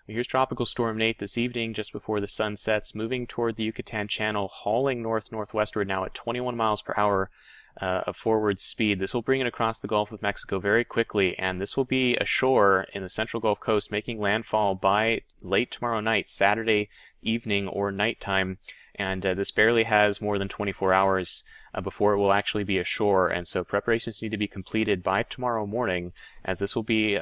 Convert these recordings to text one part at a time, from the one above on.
Here's Tropical Storm Nate this evening just before the sun sets, moving toward the Yucatan Channel, hauling north-northwestward now at 21 miles per hour of forward speed. This will bring it across the Gulf of Mexico very quickly, and this will be ashore in the central Gulf Coast, making landfall by late tomorrow night, Saturday evening or nighttime. And this barely has more than 24 hours before it will actually be ashore, and so preparations need to be completed by tomorrow morning, as this will be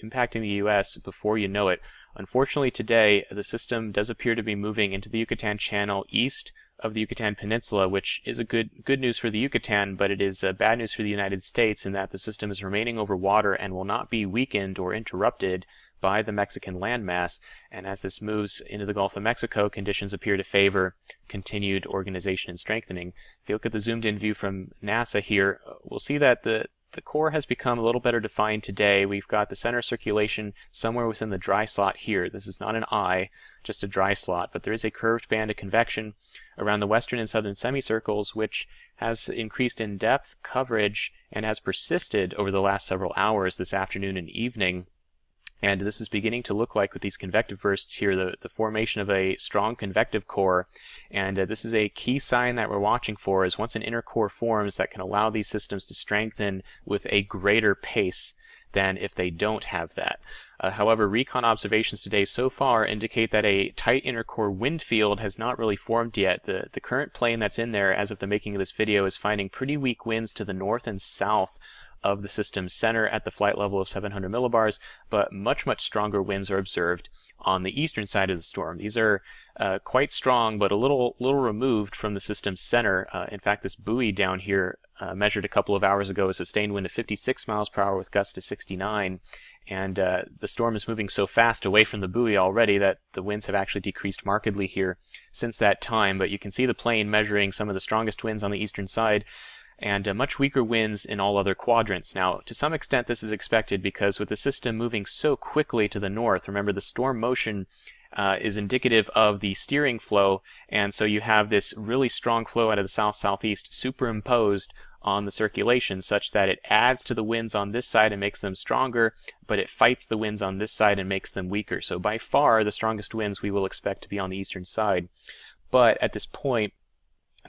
impacting the U.S. before you know it. Unfortunately today, the system does appear to be moving into the Yucatan Channel east of the Yucatan Peninsula, which is a good news for the Yucatan, but it is bad news for the United States in that the system is remaining over water and will not be weakened or interrupted by the Mexican landmass. And as this moves into the Gulf of Mexico, conditions appear to favor continued organization and strengthening. If you look at the zoomed-in view from NASA here, we'll see that the core has become a little better defined today. We've got the center circulation somewhere within the dry slot here. This is not an eye, just a dry slot, but there is a curved band of convection around the western and southern semicircles, which has increased in depth, coverage, and has persisted over the last several hours this afternoon and evening. And this is beginning to look like, with these convective bursts here, the formation of a strong convective core. And this is a key sign that we're watching for, is once an inner core forms that can allow these systems to strengthen with a greater pace than if they don't have that. However, recon observations today so far indicate that a tight inner core wind field has not really formed yet. The current plane that's in there as of the making of this video is finding pretty weak winds to the north and south of the system's center at the flight level of 700 millibars, but much stronger winds are observed on the eastern side of the storm. These are quite strong, but a little removed from the system's center. In fact, this buoy down here measured a couple of hours ago a sustained wind of 56 miles per hour with gusts to 69. And the storm is moving so fast away from the buoy already that the winds have actually decreased markedly here since that time. But you can see the plane measuring some of the strongest winds on the eastern side, and much weaker winds in all other quadrants. Now, to some extent this is expected, because with the system moving so quickly to the north, remember the storm motion is indicative of the steering flow, and so you have this really strong flow out of the south-southeast superimposed on the circulation, such that it adds to the winds on this side and makes them stronger, but it fights the winds on this side and makes them weaker. So by far the strongest winds we will expect to be on the eastern side. But at this point,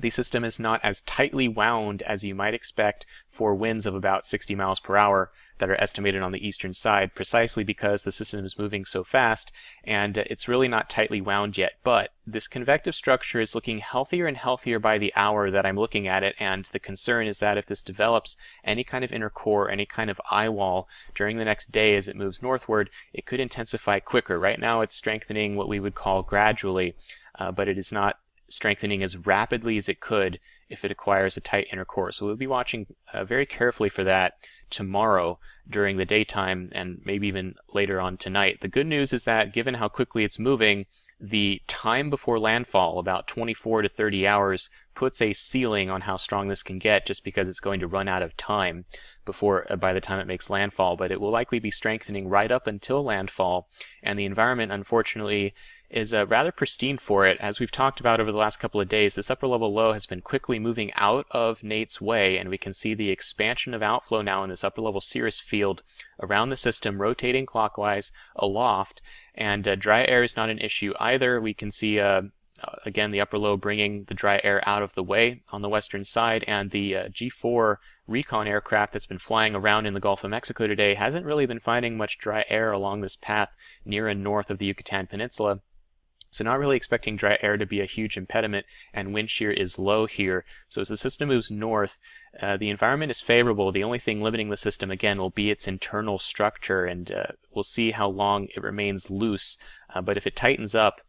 the system is not as tightly wound as you might expect for winds of about 60 miles per hour that are estimated on the eastern side, precisely because the system is moving so fast, and it's really not tightly wound yet. But this convective structure is looking healthier and healthier by the hour that I'm looking at it, and the concern is that if this develops any kind of inner core, any kind of eye wall during the next day as it moves northward, it could intensify quicker. Right now it's strengthening what we would call gradually, but it is not strengthening as rapidly as it could if it acquires a tight inner core. So we'll be watching very carefully for that tomorrow during the daytime, and maybe even later on tonight. The good news is that given how quickly it's moving, the time before landfall, about 24 to 30 hours, puts a ceiling on how strong this can get, just because it's going to run out of time before by the time it makes landfall. But it will likely be strengthening right up until landfall, and the environment, unfortunately, is rather pristine for it. As we've talked about over the last couple of days, this upper level low has been quickly moving out of Nate's way, and we can see the expansion of outflow now in this upper level cirrus field around the system, rotating clockwise aloft, and dry air is not an issue either. We can see again the upper low bringing the dry air out of the way on the western side, and the G4 recon aircraft that's been flying around in the Gulf of Mexico today hasn't really been finding much dry air along this path near and north of the Yucatan Peninsula. So not really expecting dry air to be a huge impediment, and wind shear is low here. So as the system moves north, the environment is favorable. The only thing limiting the system, again, will be its internal structure, and we'll see how long it remains loose. But if it tightens up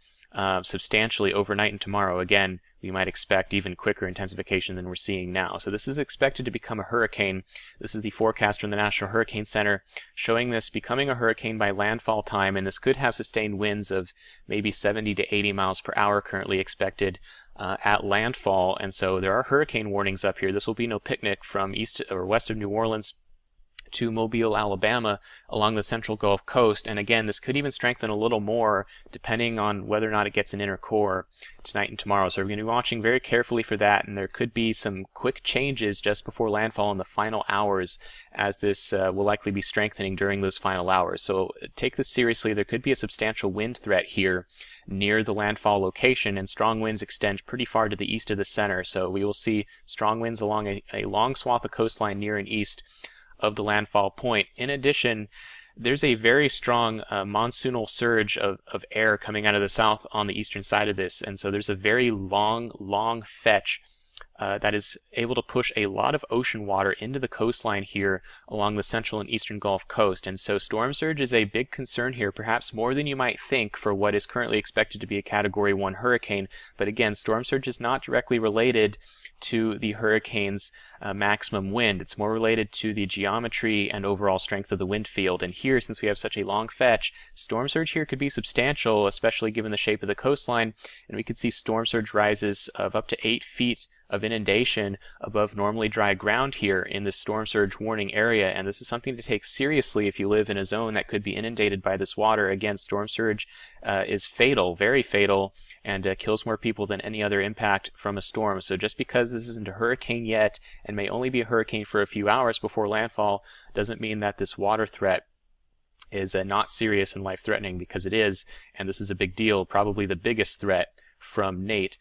substantially overnight and tomorrow, again, we might expect even quicker intensification than we're seeing now. So this is expected to become a hurricane. This is the forecast from the National Hurricane Center showing this becoming a hurricane by landfall time, and this could have sustained winds of maybe 70 to 80 miles per hour currently expected at landfall. And so there are hurricane warnings up here. This will be no picnic from east or west of New Orleans to Mobile, Alabama, along the central Gulf Coast. And again, this could even strengthen a little more depending on whether or not it gets an inner core tonight and tomorrow. So we're going to be watching very carefully for that, and there could be some quick changes just before landfall in the final hours, as this will likely be strengthening during those final hours. So take this seriously. There could be a substantial wind threat here near the landfall location, and strong winds extend pretty far to the east of the center. So we will see strong winds along a long swath of coastline near and east of the landfall point. In addition, there's a very strong monsoonal surge of air coming out of the south on the eastern side of this, and so there's a very long fetch that is able to push a lot of ocean water into the coastline here along the central and eastern Gulf Coast. And so storm surge is a big concern here, perhaps more than you might think for what is currently expected to be a Category 1 hurricane. But again, storm surge is not directly related to the hurricane's maximum wind. It's more related to the geometry and overall strength of the wind field. And here, since we have such a long fetch, storm surge here could be substantial, especially given the shape of the coastline. And we could see storm surge rises of up to 8 feet of inundation above normally dry ground here in this storm surge warning area. And this is something to take seriously if you live in a zone that could be inundated by this water. Again, storm surge is fatal, very fatal, and kills more people than any other impact from a storm. So just because this isn't a hurricane yet and may only be a hurricane for a few hours before landfall doesn't mean that this water threat is not serious and life-threatening, because it is, and this is a big deal, probably the biggest threat from Nate.